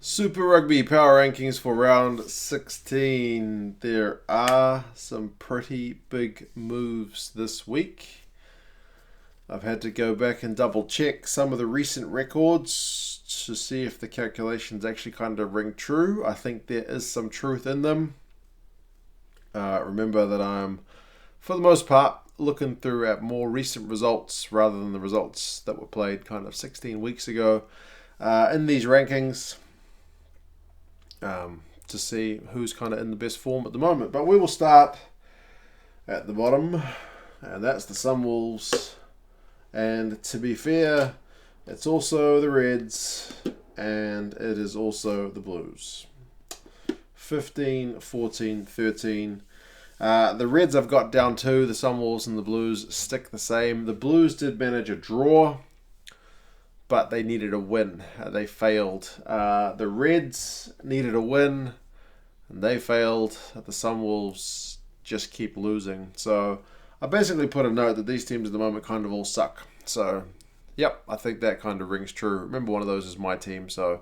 Super Rugby power rankings for round 16. There are some pretty big moves this week. I've had to go back and double check some of the recent records to see if the calculations actually kind of ring true. I think there is some truth in them. Remember that I'm, for the most part, looking through at more recent results rather than the results that were played kind of 16 weeks ago in these rankings. To see who's kind of in the best form at the moment. But we will start at the bottom, and that's the Sunwolves. And to be fair, it's also the Reds, and it is also the Blues. 15, 14, 13. The Reds I've got down 2. The Sunwolves and the Blues stick the same. The Blues did manage a draw, but they needed a win. They failed. The Reds needed a win, and they failed. The Sunwolves just keep losing. So I basically put a note that these teams at the moment kind of all suck. So, yep, I think that kind of rings true. Remember, one of those is my team, so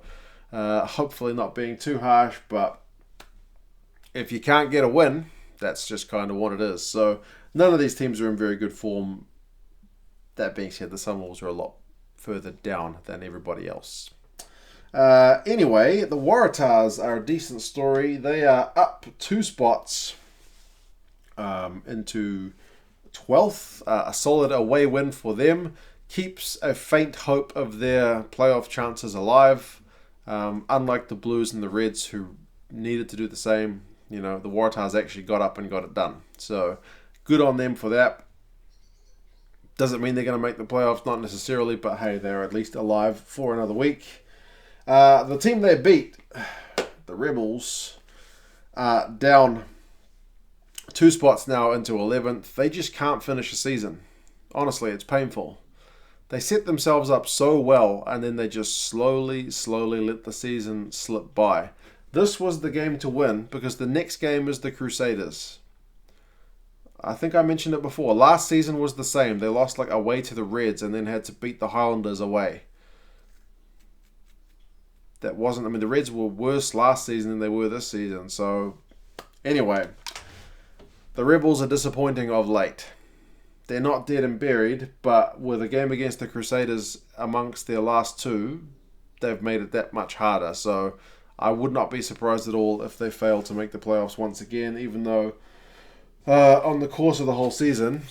hopefully not being too harsh, but if you can't get a win, that's just kind of what it is. So none of these teams are in very good form. That being said, the Sunwolves are a lot further down than everybody else. Anyway, the Waratahs are a decent story. They are up 2 spots into 12th. A solid away win for them. Keeps a faint hope of their playoff chances alive. Unlike the Blues and the Reds, who needed to do the same, the Waratahs actually got up and got it done. So good on them for that. Doesn't mean they're going to make the playoffs, not necessarily, but hey, they're at least alive for another week. The team they beat, the Rebels, down 2 spots now into 11th. They just can't finish a season. Honestly, it's painful. They set themselves up so well, and then they just slowly let the season slip by. This was the game to win, because the next game is the Crusaders. I think I mentioned it before. Last season was the same. They lost away to the Reds and then had to beat the Highlanders away. The Reds were worse last season than they were this season. So, anyway, the Rebels are disappointing of late. They're not dead and buried, but with a game against the Crusaders amongst their last 2, they've made it that much harder. So, I would not be surprised at all if they fail to make the playoffs once again, even though on the course of the whole season,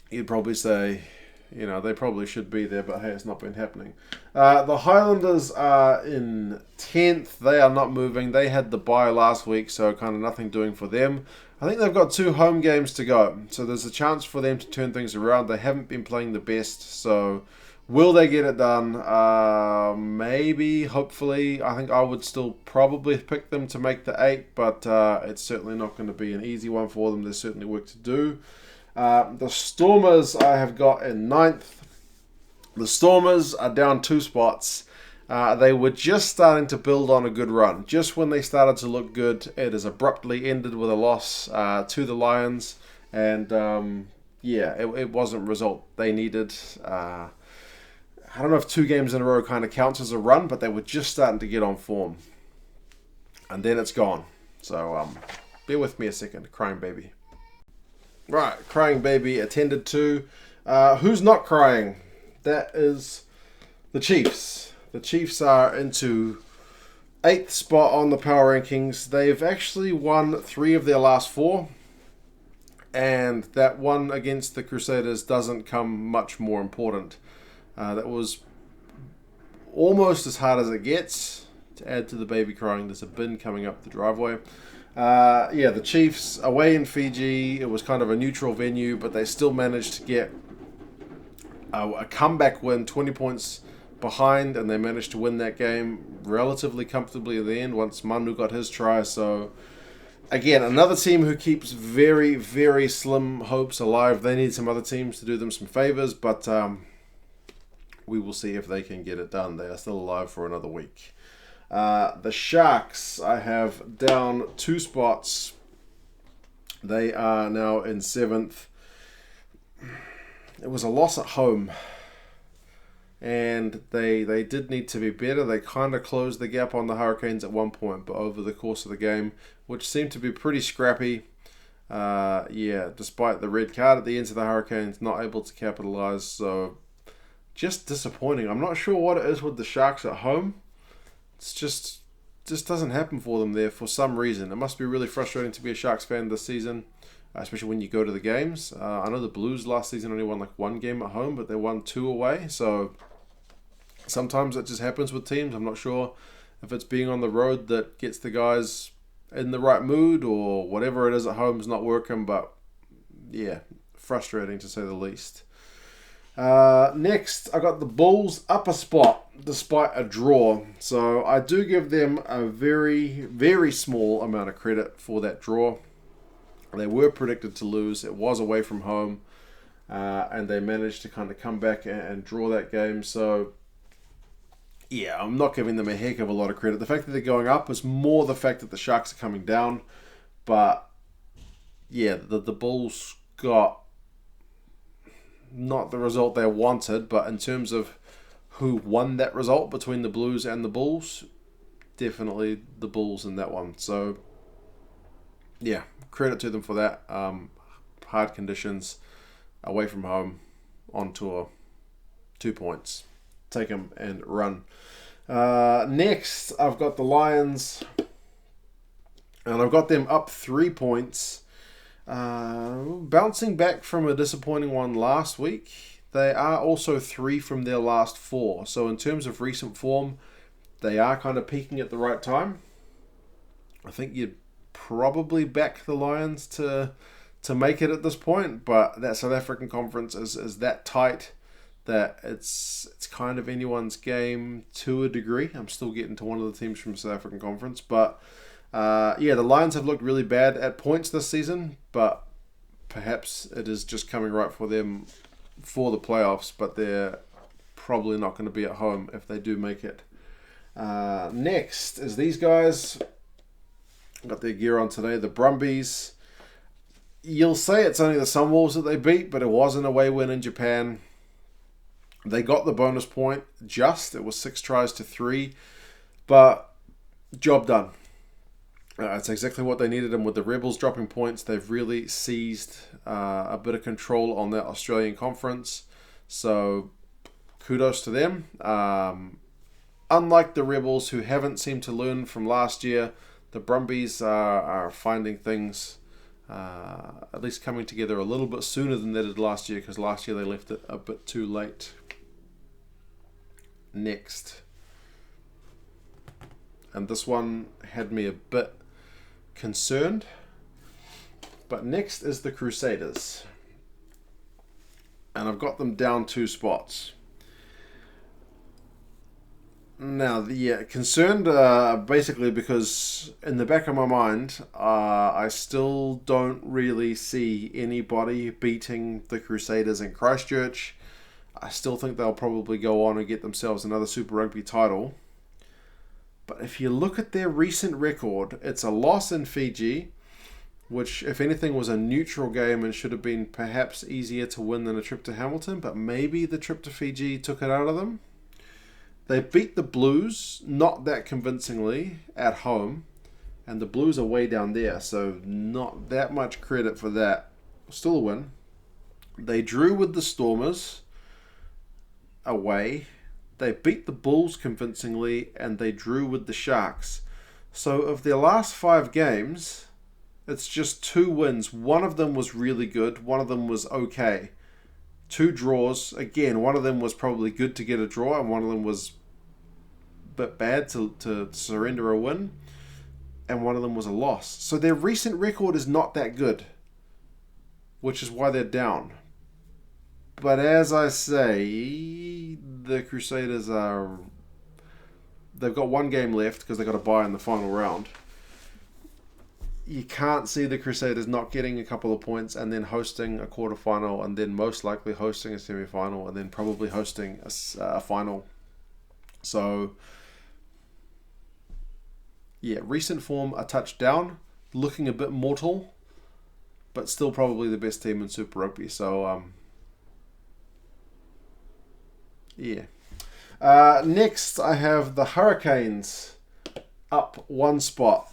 you'd probably say, they probably should be there, but hey, it's not been happening. The Highlanders are in 10th. They are not moving. They had the bye last week, so kind of nothing doing for them. I think they've got 2 home games to go, so there's a chance for them to turn things around. They haven't been playing the best, so will they get it done? Maybe, hopefully. I think I would still probably pick them to make the 8, but it's certainly not going to be an easy one for them. There's certainly work to do. The Stormers I have got in 9th. The Stormers are down 2 spots. They were just starting to build on a good run. Just when they started to look good, it has abruptly ended with a loss to the Lions. And it wasn't a result they needed. I don't know if 2 games in a row kind of counts as a run, but they were just starting to get on form. And then it's gone. So bear with me a second. Crying baby. Right, crying baby attended to. Who's not crying? That is the Chiefs. The Chiefs are into 8th spot on the power rankings. They've actually won 3 of their last 4. And that one against the Crusaders doesn't come much more important. That was almost as hard as it gets. To add to the baby crying, there's a bin coming up the driveway. The Chiefs away in Fiji. It was kind of a neutral venue, but they still managed to get a comeback win, 20 points behind, and they managed to win that game relatively comfortably at the end once Manu got his try. So, again, another team who keeps very, very slim hopes alive. They need some other teams to do them some favors, but we will see if they can get it done. They are still alive for another week. The Sharks I have down 2 spots. They are now in 7th. It was a loss at home. and they did need to be better. They kind of closed the gap on the Hurricanes at one point, but over the course of the game, which seemed to be pretty scrappy, despite the red card at the end of the Hurricanes, not able to capitalize. So just disappointing. I'm not sure what it is with the Sharks at home. It's just doesn't happen for them there for some reason. It must be really frustrating to be a Sharks fan this season, especially when you go to the games. I know the Blues last season only won like one game at home, but they won two away. So sometimes it just happens with teams. I'm not sure if it's being on the road that gets the guys in the right mood or whatever it is at home is not working. But yeah, frustrating to say the least. Next, I got the Bulls up a spot despite a draw. So I do give them a very, very small amount of credit for that draw. They were predicted to lose. It was away from home. And they managed to kind of come back and draw that game. So, yeah, I'm not giving them a heck of a lot of credit. The fact that they're going up is more the fact that the Sharks are coming down. But, yeah, the Bulls got not the result they wanted, but in terms of who won that result between the Blues and the Bulls, definitely the Bulls in that one. So, yeah, credit to them for that. Hard conditions, away from home, on tour, 2 points. Take them and run. Next, I've got the Lions, and I've got them up 3 points. Bouncing back from a disappointing one last week, they are also 3 from their last 4. So in terms of recent form, they are kind of peaking at the right time. I think you'd probably back the Lions to make it at this point, but that South African conference is that tight that it's kind of anyone's game to a degree. I'm still getting to one of the teams from the South African conference, but the Lions have looked really bad at points this season, but perhaps it is just coming right for them for the playoffs, but they're probably not going to be at home if they do make it. Next is these guys. Got their gear on today, the Brumbies. You'll say it's only the Sunwolves that they beat, but it was an away win in Japan. They got the bonus point it was 6 tries to 3, but job done. It's exactly what they needed, and with the Rebels dropping points, they've really seized a bit of control on that Australian conference. So kudos to them. Unlike the Rebels, who haven't seemed to learn from last year, the Brumbies are finding things at least coming together a little bit sooner than they did last year, because last year they left it a bit too late. Next. And this one had me a bit concerned. But next is the Crusaders. And I've got them down 2 spots. Now, concerned basically because in the back of my mind, I still don't really see anybody beating the Crusaders in Christchurch. I still think they'll probably go on and get themselves another Super Rugby title. But if you look at their recent record, it's a loss in Fiji, which, if anything, was a neutral game and should have been perhaps easier to win than a trip to Hamilton, but maybe the trip to Fiji took it out of them. They beat the Blues, not that convincingly, at home, and the Blues are way down there, so not that much credit for that. Still a win. They drew with the Stormers away. They beat the Bulls convincingly, and they drew with the Sharks. So of their last 5 games, it's just 2 wins. One of them was really good. One of them was okay. 2 draws. Again, one of them was probably good to get a draw, and one of them was a bit bad to surrender a win. And one of them was a loss. So their recent record is not that good, which is why they're down. But as I say, the Crusaders they've got 1 game left because they've got a bye in the final round. You can't see the Crusaders not getting a couple of points and then hosting a quarterfinal, and then most likely hosting a semi-final, and then probably hosting a final. So, yeah, recent form a touch down, looking a bit mortal, but still probably the best team in Super Rugby. So, yeah, Next, I have the Hurricanes up one spot.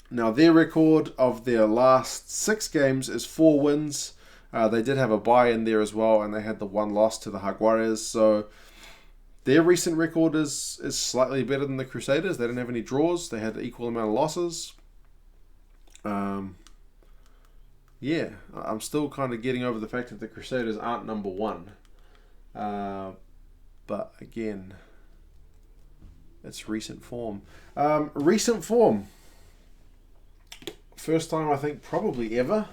Now, their record of their last 6 games is 4 wins. They did have a bye in there as well, and they had the 1 loss to the Jaguares. So their recent record is slightly better than the Crusaders. They didn't have any draws. They had an equal amount of losses. Yeah, I'm still kind of getting over the fact that the Crusaders aren't number 1. But again, it's recent form. Recent form. First time I think probably ever.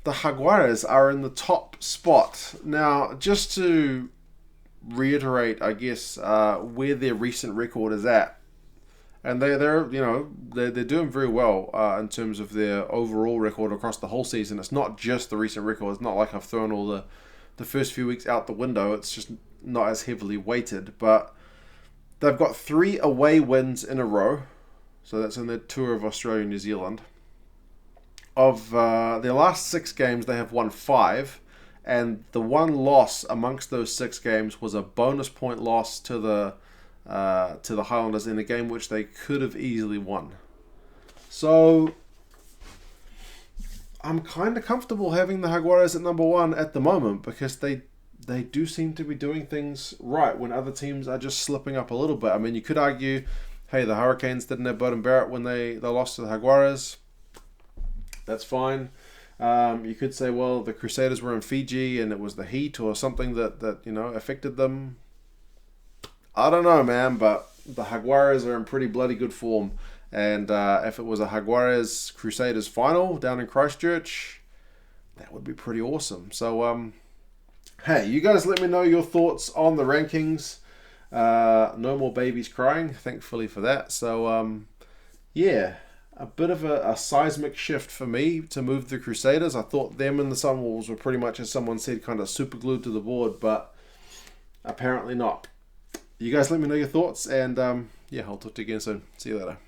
The Jaguares are in the top spot. Now, just to reiterate, I guess, where their recent record is at. And they're doing very well in terms of their overall record across the whole season. It's not just the recent record. It's not like I've thrown all the first few weeks out the window. It's just not as heavily weighted. But they've got 3 away wins in a row. So that's in their tour of Australia and New Zealand. Of their last 6 games, they have won 5. And the 1 loss amongst those 6 games was a bonus point loss to the Highlanders in a game which they could have easily won. So I'm kind of comfortable having the Jaguares at number 1 at the moment because they do seem to be doing things right when other teams are just slipping up a little bit. I mean, you could argue, hey, the Hurricanes didn't have Beauden Barrett when they lost to the Jaguares. That's fine. You could say, well, the Crusaders were in Fiji and it was the heat or something that affected them. I don't know, man, but the Jaguares are in pretty bloody good form. And if it was a Jaguares Crusaders final down in Christchurch, that would be pretty awesome. So, hey, you guys let me know your thoughts on the rankings. No more babies crying, thankfully for that. So, yeah, a bit of a seismic shift for me to move the Crusaders. I thought them and the Sunwolves were pretty much, as someone said, kind of super glued to the board, but apparently not. You guys let me know your thoughts, and yeah, I'll talk to you again soon. See you later.